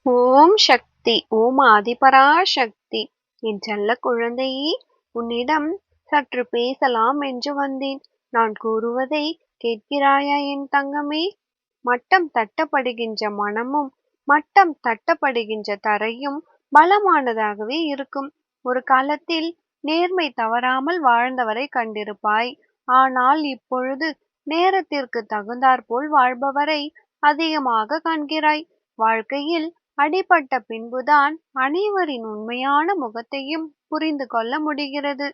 ஓம் சக்தி. ஓம் ஆதிபராசக்தி. என் செல்ல குழந்தையே, உன்னிடம் சற்று பேசலாம் என்று வந்தேன். நான் கூறுவதை கேட்கிறாயா என் தங்கமே? மட்டம் தட்டப்படுகின்ற மனமும் மட்டம் தட்டப்படுகின்ற தரையும் பலமானதாகவே இருக்கும். ஒரு காலத்தில் நேர்மை தவறாமல் வாழ்ந்தவரை கண்டிருப்பாய். ஆனால் இப்பொழுது நேரத்திற்கு தகுந்தாற்போல் வாழ்பவரை அதிகமாக காண்கிறாய். வாழ்க்கையில் அடிபட்ட பின்புதான் அனைவரின் உண்மையான முகத்தையும் புரிந்து கொள்ள முடிகிறது.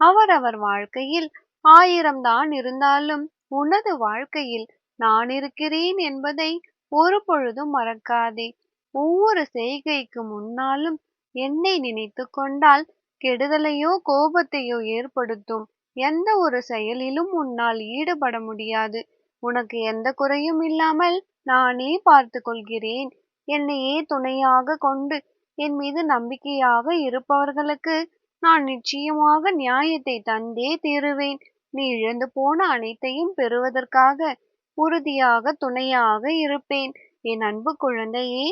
அவரவர் வாழ்க்கையில் 1000 தான் இருந்தாலும் உனது வாழ்க்கையில் நான் இருக்கிறேன் என்பதை ஒரு பொழுதும் மறக்காதே. ஒவ்வொரு செய்கைக்கு முன்னாலும் என்னை நினைத்து கொண்டால் கெடுதலையோ கோபத்தையோ ஏற்படுத்தும் எந்த ஒரு செயலிலும் உன்னால் ஈடுபட முடியாது. உனக்கு எந்த குறையும் இல்லாமல் நானே பார்த்து கொள்கிறேன். என்னையே துணையாக கொண்டு என் மீது நம்பிக்கையாக இருப்பவர்களுக்கு நான் நிச்சயமாக நியாயத்தை தந்தே தீருவேன். நீ இழந்து போன அனைத்தையும் பெறுவதற்காக உறுதியாக துணையாக இருப்பேன். என் அன்பு குழந்தையே,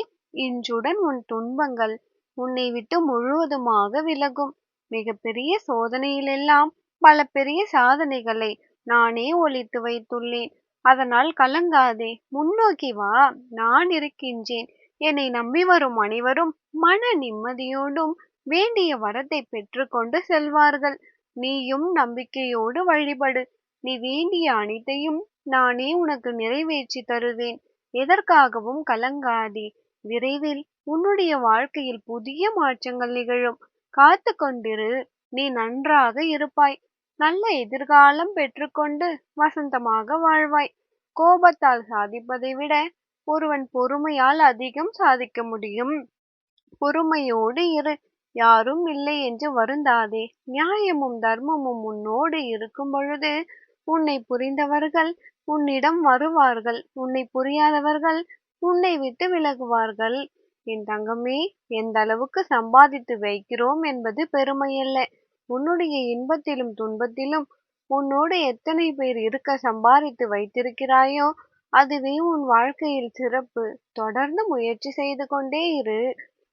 இன்றுடன் உன் துன்பங்கள் உன்னை விட்டு முழுவதுமாக விலகும். மிகப்பெரிய சோதனையிலெல்லாம் பல பெரிய சாதனைகளை நானே ஒளித்து வைத்துள்ளேன். அதனால் கலங்காதே, முன்னோக்கி வா, நான் இருக்கின்றேன். என்னை நம்பி வரும் அனைவரும் மன நிம்மதியோடும் வேண்டிய வரத்தை பெற்றுக்கொண்டு செல்வார்கள். நீயும் நம்பிக்கையோடு வழிபடு. நீ வேண்டிய அனைத்தையும் நானே உனக்கு நிறைவேற்றி தருவேன். எதற்காகவும் கலங்காதே. விரைவில் உன்னுடைய வாழ்க்கையில் புதிய மாற்றங்கள் நிகழும். காத்து கொண்டிரு. நீ நன்றாக இருப்பாய். நல்ல எதிர்காலம் பெற்றுக்கொண்டு வசந்தமாக வாழ்வாய். கோபத்தால் சாதிப்பதை விட ஒருவன் பொறுமையால் அதிகம் சாதிக்க முடியும். பொறுமையோடு இரு. யாரும் இல்லை என்று வருந்தாதே. நியாயமும் தர்மமும் உன்னோடு இருக்கும் பொழுது உன்னை புரிந்தவர்கள் உன்னிடம் வருவார்கள். உன்னை புரியாதவர்கள் உன்னை விட்டு விலகுவார்கள். என் தங்கமே, எந்த அளவுக்கு சம்பாதித்து வைக்கிறோம் என்பது பெருமையல்ல. உன்னுடைய இன்பத்திலும் துன்பத்திலும் உன்னோடு எத்தனை பேர் இருக்க சம்பாதித்து வைத்திருக்கிறாயோ அதுவே உன் வாழ்க்கையில் சிறப்பு. தொடர்ந்து முயற்சி செய்து கொண்டே இரு.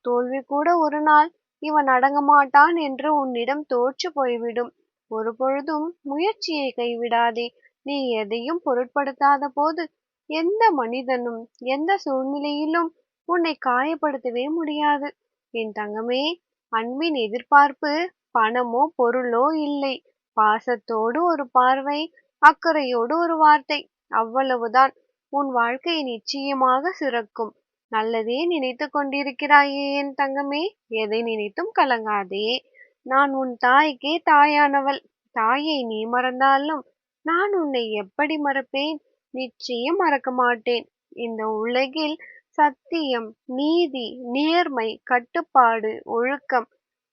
தோல்வி கூட ஒரு நாள் இவன் அடங்க மாட்டான் என்று உன்னிடம் தோற்று போய்விடும். ஒரு பொழுதும் முயற்சியை கைவிடாதே. நீ எதையும் பொருட்படுத்தாத போது எந்த மனிதனும் எந்த சூழ்நிலையிலும் உன்னை காயப்படுத்தவே முடியாது. என் தங்கமே, அன்பின் எதிர்பார்ப்பு பணமோ பொருளோ இல்லை. பாசத்தோடு ஒரு பார்வை, அக்கறையோடு ஒரு வார்த்தை, அவ்வளவுதான். உன் வாழ்க்கை நிச்சயமாக சிறக்கும். நல்லதே நினைத்து கொண்டிருக்கிறாயே என் தங்கமே, எதை நினைத்தும் கலங்காதே. நான் உன் தாய்க்கே தாயானவள். தாயை நீ மறந்தாலும் நான் உன்னை எப்படி மறப்பேன்? நிச்சயம் மறக்க மாட்டேன். இந்த உலகில் சத்தியம், நீதி, நேர்மை, கட்டுப்பாடு, ஒழுக்கம்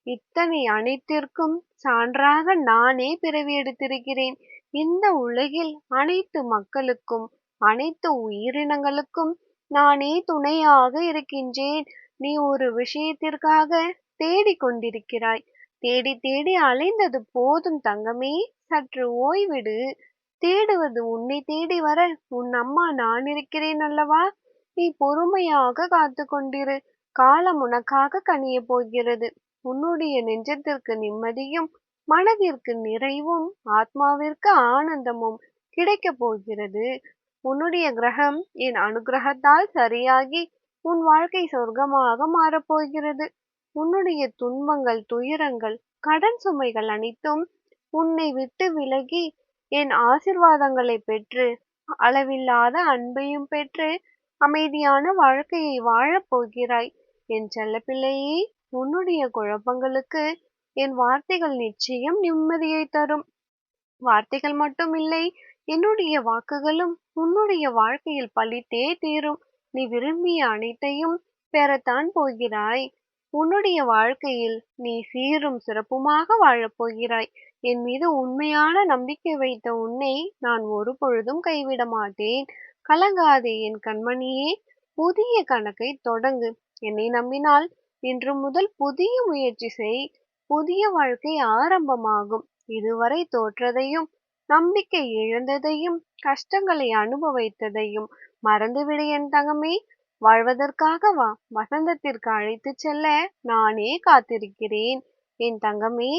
இத்தனை அனைத்திற்கும் சான்றாக நானே பிறவி எடுத்திருக்கிறேன். இந்த உலகில் அனைத்து மக்களுக்கும் அனைத்து உயிரினங்களுக்கும் நானே துணையாக இருக்கின்றேன். நீ ஒரு விஷயத்திற்காக தேடிக் கொண்டிருக்கிறாய். தேடி தேடி அலைந்தது போதும் தங்கமே, சற்று ஓய்விடு. தேடுவது உன்னை தேடி வர உன் அம்மா நான் இருக்கிறேன் அல்லவா? நீ பொறுமையாக காத்து கொண்டிரு. காலம் உனக்காக கனியப் போகிறது. உன்னுடைய நெஞ்சத்திற்கு நிம்மதியும் மனதிற்கு நிறைவும் ஆத்மாவிற்கு ஆனந்தமும் கிடைக்கப் போகிறது. உன்னுடைய கிரகம் என் அனுகிரகத்தால் சரியாகி உன் வாழ்க்கை சொர்க்கமாக மாறப்போகிறது. உன்னுடைய துன்பங்கள், துயரங்கள், கடன் சுமைகள் அனைத்தும் உன்னை விட்டு விலகி என் ஆசிர்வாதங்களை பெற்று அளவில்லாத அன்பையும் பெற்று அமைதியான வாழ்க்கையை வாழப் போகிறாய். என் செல்லப்பிள்ளையே, உன்னுடைய குழப்பங்களுக்கு என் வார்த்தைகள் நிச்சயம் நிம்மதியை தரும். வார்த்தைகள் மட்டுமில்லை, என்னுடைய வாக்குகளும் உன்னுடைய வாழ்க்கையில் பலித்தே தீரும். நீ விரும்பிய அனைத்தையும் பெறத்தான் போகிறாய். உன்னுடைய வாழ்க்கையில் நீ சீரும் சிறப்புமாக வாழப் போகிறாய். என் மீது உண்மையான நம்பிக்கை வைத்த உன்னை நான் ஒரு பொழுதும் கைவிட மாட்டேன். கலங்காதே என் கண்மணியே. புதிய கணக்கை தொடங்கு. என்னை நம்பினால் இன்று முதல் புதிய முயற்சி செய். புதிய வாழ்க்கை ஆரம்பமாகும். இதுவரை தோற்றதையும் நம்பிக்கை இழந்ததையும் கஷ்டங்களை அனுபவித்ததையும் மறந்துவிடு என் தங்கமே. வாழ்வதற்காக வா, வசந்தத்திற்கு அழைத்துச் செல்ல நானே காத்திருக்கிறேன். என் தங்கமே,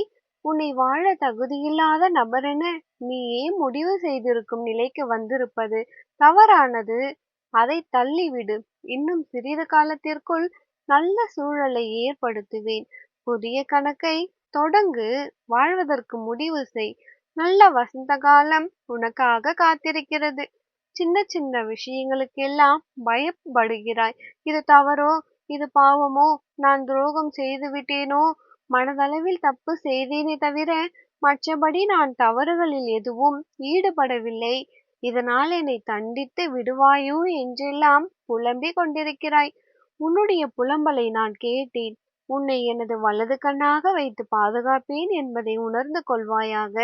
உன்னை வாழ தகுதியில்லாத நபரென நீயே முடிவு செய்திருக்கும் நிலைக்கு வந்திருப்பது தவறானது. அதை தள்ளிவிடு. இன்னும் சிறிது காலத்திற்குள் நல்ல சூழலை ஏற்படுத்துவேன். புதிய கணக்கை தொடங்கு. வாழ்வதற்கு முடிவு செய். நல்ல வசந்த காலம் உனக்காக காத்திருக்கிறது. சின்ன சின்ன விஷயங்களுக்கெல்லாம் பயப்படுகிறாய். இது தவறோ, இது பாவமோ, நான் துரோகம் செய்து விட்டேனோ, மனதளவில் தப்பு செய்தேனே தவிர மற்றபடி நான் தவறுகளில் எதுவும் ஈடுபடவில்லை. இதனால் என்னை தண்டித்து விடுவாயோ என்றெல்லாம் புலம்பிக் கொண்டிருக்கிறாய். உன்னுடைய புலம்பலை நான் கேட்டேன். உன்னை எனது வலது கண்ணாக வைத்து பாதுகாப்பேன் என்பதை உணர்ந்து கொள்வாயாக.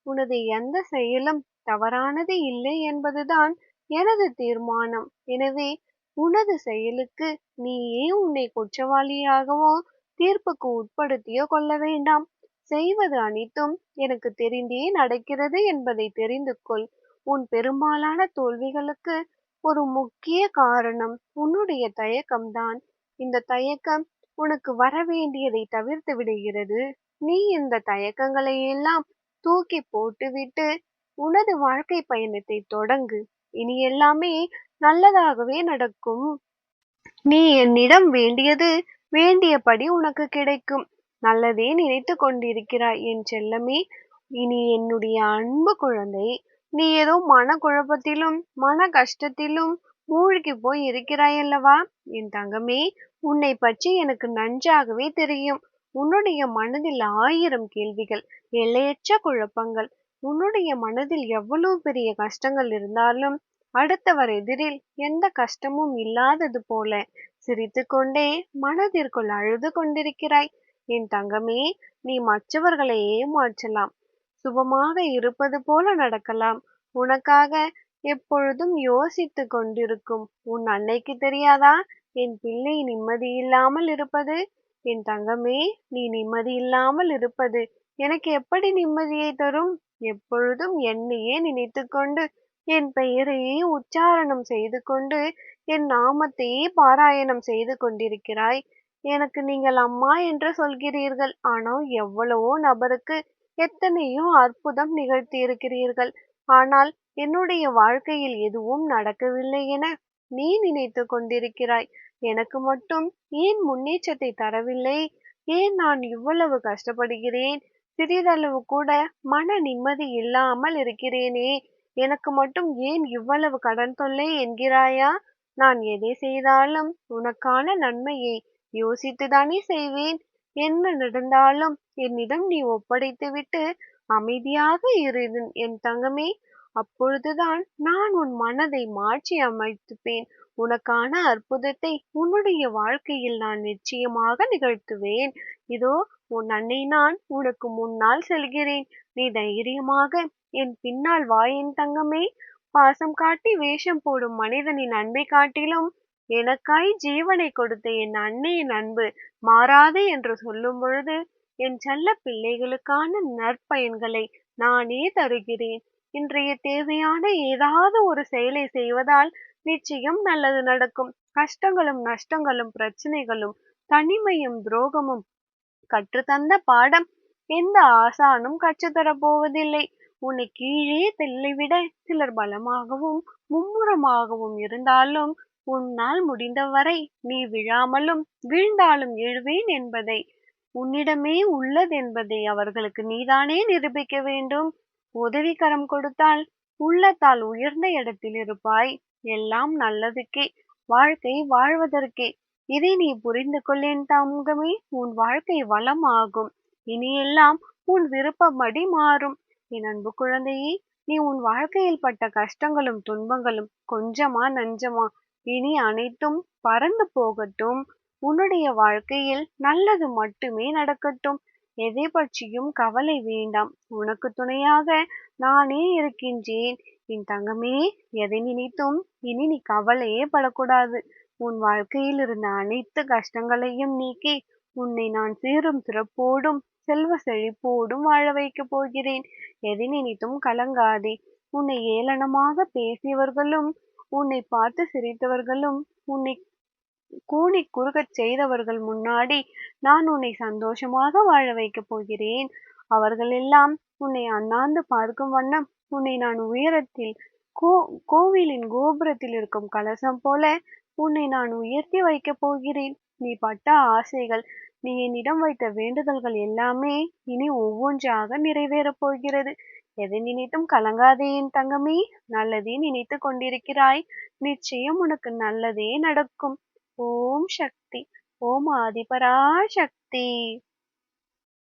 உனது எந்த செயலும் தவறானது இல்லை என்பதுதான் எனது தீர்மானம். எனவே உனது செயலுக்கு நீயே உன்னை குற்றவாளியாகவோ தீர்ப்புக்கு உட்படுத்தியோ கொள்ள வேண்டாம். செய்வது அனைத்தும் எனக்கு தெரிந்தே நடக்கிறது என்பதை தெரிந்து கொள். உன் பெரும்பாலான தோல்விகளுக்கு ஒரு முக்கிய காரணம் உன்னுடைய தயக்கம்தான். இந்த தயக்கம் உனக்கு வரவேண்டியதை தவிர்த்து விடுகிறது. நீ இந்த தயக்கங்களை எல்லாம் தூக்கி போட்டுவிட்டு உனது வாழ்க்கை பயணத்தை தொடங்கு. இனி எல்லாமே நல்லதாகவே நடக்கும். நீ என்னிடம் வேண்டியது வேண்டியபடி உனக்கு கிடைக்கும். நல்லதே நினைத்து கொண்டிருக்கிறாய் என் செல்லமே. இனி என்னுடைய அன்பு குழந்தை, நீ ஏதோ மன குழப்பத்திலும் மன கஷ்டத்திலும் மூழ்கி போய் இருக்கிறாயல்லவா? என் தங்கமே, உன்னை பற்றி எனக்கு நன்றாகவே தெரியும். உன்னுடைய மனதில் 1000 கேள்விகள், எல்லையற்ற குழப்பங்கள். உன்னுடைய மனதில் எவ்வளவு பெரிய கஷ்டங்கள் இருந்தாலும் அடுத்தவர் எதிரில் எந்த கஷ்டமும் இல்லாதது போல சிரித்துக்கொண்டே மனதிற்குள் அழுது கொண்டிருக்கிறாய். என் தங்கமே, நீ மற்றவர்களை ஏமாற்றலாம், சுபமாக இருப்பது போல நடக்கலாம். உனக்காக எப்பொழுதும் யோசித்து கொண்டிருக்கும் உன் அன்னைக்கு தெரியாதா என் பிள்ளை நிம்மதியில்லாமல் இருப்பது? என் தங்கமே, நீ நிம்மதியில்லாமல் இருப்பது எனக்கு எப்படி நிம்மதியை தரும்? எப்பொழுதும் என்னையே நினைத்து கொண்டு என் பெயரையே உச்சாரணம் செய்து கொண்டு என் நாமத்தையே பாராயணம் செய்து கொண்டிருக்கிறாய். எனக்கு நீங்கள் அம்மா என்று சொல்கிறீர்கள். ஆனால் எவ்வளவோ நபருக்கு எத்தனையோ அற்புதம் நிகழ்த்தி இருக்கிறீர்கள். ஆனால் என்னுடைய வாழ்க்கையில் எதுவும் நடக்கவில்லை என நீ நினைத்து கொண்டிருக்கிறாய். எனக்கு மட்டும் ஏன் முன்னேற்றத்தை தரவில்லை? ஏன் நான் இவ்வளவு கஷ்டப்படுகிறேன்? சிறிதளவு கூட மன நிம்மதி இல்லாமல் இருக்கிறேனே, எனக்கு மட்டும் ஏன் இவ்வளவு கடன் தொல்லை என்கிறாயா? நான் எதை செய்தாலும் உனக்கான நன்மையை யோசித்துதானே செய்வேன். என்ன நடந்தாலும் என்னிடம் நீ ஒப்படைத்துவிட்டு அமைதியாக இரு என் தங்கமே. அப்பொழுதுதான் நான் உன் மனதை மாற்றி அமைத்துப்பேன். உனக்கான அற்புதத்தை உன்னுடைய வாழ்க்கையில் நான் நிச்சயமாக நிகழ்த்துவேன். இதோ உன் அன்னை நான் உனக்கு முன்னால் செல்கிறேன். நீ தைரியமாக என் பின்னால் வா என் தங்கமே. பாசம் காட்டி வேஷம் போடும் மனிதனின் அன்பை காட்டிலும் எனக்காய் ஜீவனை கொடுத்த என் அன்னையின் அன்பு மாறாது என்று சொல்லும் பொழுது என் செல்ல பிள்ளைகளுக்கான நற்பயன்களை நானே தருகிறேன். இன்றைய தேவையான ஏதாவது ஒரு செயலை செய்வதால் நிச்சயம் நல்லது நடக்கும். கஷ்டங்களும் நஷ்டங்களும் பிரச்சனைகளும் தனிமையும் துரோகமும் கற்றுத்தந்த பாடம் எந்த ஆசானும் கற்றுத்தரப் போவதில்லை. உன்னை கீழே தள்ளிவிட சிலர் பலமாகவும் மும்முரமாகவும் இருந்தாலும் உன்னால் முடிந்தவரை நீ விழாமலும் வீழ்ந்தாலும் எழுவேன் என்பதை, உன்னிடமே உள்ளதென்பதை அவர்களுக்கு நீதானே நிரூபிக்க வேண்டும். உதவிக்கரம் கொடுத்தால் உள்ளத்தால் உயர்ந்த இடத்தில் இருப்பாய். எல்லாம் நல்லதுக்கே, வாழ்க்கை வாழ்வதற்கே. இதை நீ புரிந்து கொள் என் தங்கமே. உன் வாழ்க்கை வளமாகும். இனியெல்லாம் உன் விருப்பப்படி மாறும். என் அன்பு குழந்தையே, நீ உன் வாழ்க்கையில் பட்ட கஷ்டங்களும் துன்பங்களும் கொஞ்சமா நஞ்சமா? இனி அனைத்தும் பறந்து போகட்டும். உன்னுடைய வாழ்க்கையில் நல்லது மட்டுமே நடக்கட்டும். எதை பற்றியும் கவலை வேண்டாம். உனக்கு துணையாக நானே இருக்கின்றேன். என் தங்கமே, எதை நினைத்தும் இனி நீ கவலையே படக்கூடாது. உன் வாழ்க்கையில் இருந்த அனைத்து கஷ்டங்களையும் நீக்கி உன்னை நான் சீரும் சிறப்போடும் செல்வ செழிப்போடும் வாழ வைக்கப் போகிறேன். எதை நினைத்தும் கலங்காதே. உன்னை ஏளனமாக பேசியவர்களும் உன்னை பார்த்து சிரித்தவர்களும் உன்னை கூனி குறுகச் செய்தவர்கள் முன்னாடி நான் உன்னை சந்தோஷமாக வாழ வைக்கப் போகிறேன். அவர்கள் எல்லாம் உன்னை அண்ணாந்து பார்க்கும் வண்ணம் உன்னை நான் உயரத்தில் கோ கோவிலின் கோபுரத்தில் இருக்கும் கலசம் போல உன்னை நான் உயர்த்தி வைக்கப் போகிறேன். நீ பட்ட ஆசைகள், நீ என்னிடம் வைத்த வேண்டுதல்கள் எல்லாமே இனி ஒவ்வொன்றாக நிறைவேறப் போகிறது. எதை நினைத்தும் கலங்காதே என் தங்கமே. நல்லதே நினைத்து கொண்டிருக்கிறாய். நிச்சயம் உனக்கு நல்லதே நடக்கும். ஓம் சக்தி. ஓம் ஆதிபரா சக்தி.